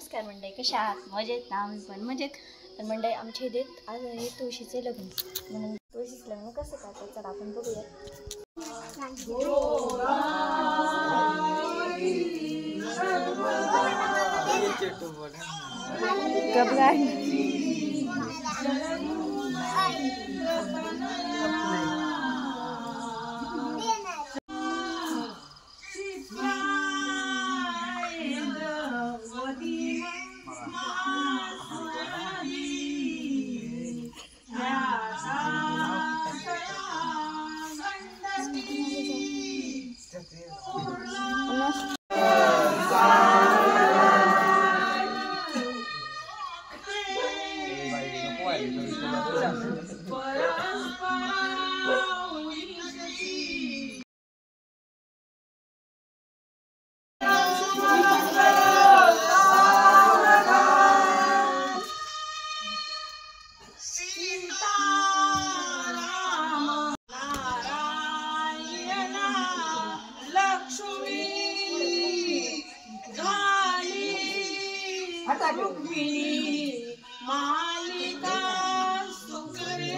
नमस्कार मंडळी, कशा आहात? मजेत ना? आम्ही पण मजेत. तर मंडळी आमच्या इथे आज आहे तुळशीचे लग्न, म्हणून तुळशीचं लग्न कसं करतात चला आपण बघूया. मालिका सुकरे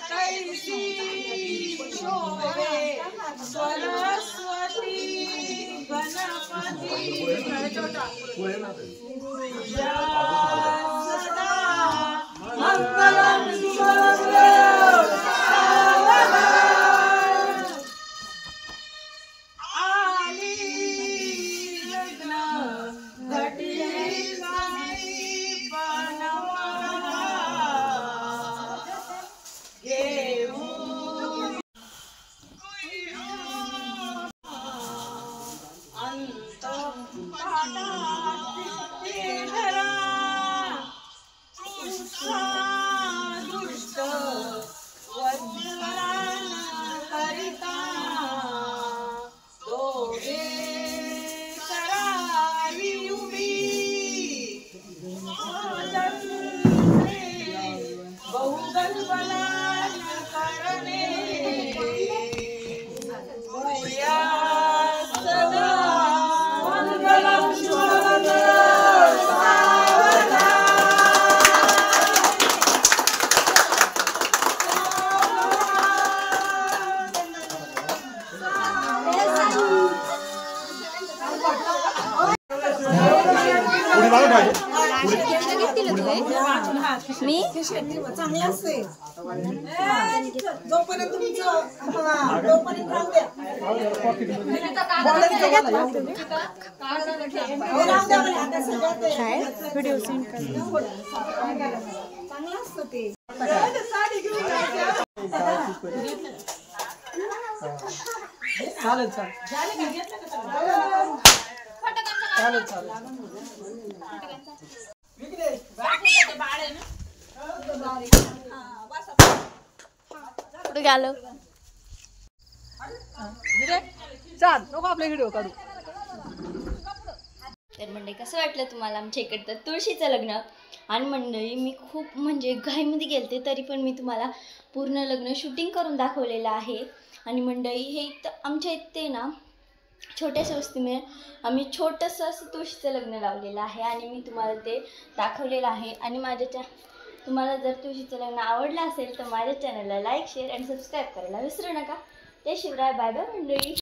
कैसी शोभे सरस्वती गणपती पूजा सदा मंगलम शुभे मी चांगले असते जोपर्यंत तुमचं जोपर्यंत राहू द्या व्हिडिओ सेंड कर. चांगलं असतं ते चालेल चालेल कुठे गेलो चाल नको आपला व्हिडिओ काढू. तर मंडळी कसं वाटलं तुम्हाला आमच्या इकडचं तुळशीचं लग्न? आणि मंडळी मी खूप म्हणजे घाईमध्ये गेलते तरी पण मी तुम्हाला पूर्ण लग्न शूटिंग करून दाखवलेलं आहे. आणि मंडळी हे इथं आमच्या इथे ना छोट्याशा वस्तीमुळे आम्ही छोटंसं असं तुळशीचं लग्न लावलेलं आहे आणि मी तुम्हाला ते दाखवलेलं आहे. आणि तुम्हाला जर तुळशीचं लग्न आवडलं असेल तर माझ्या चॅनलला लाईक शेअर आणि सबस्क्राईब करायला विसरू नका. जय शिवराय. बाय बाय मंडळी.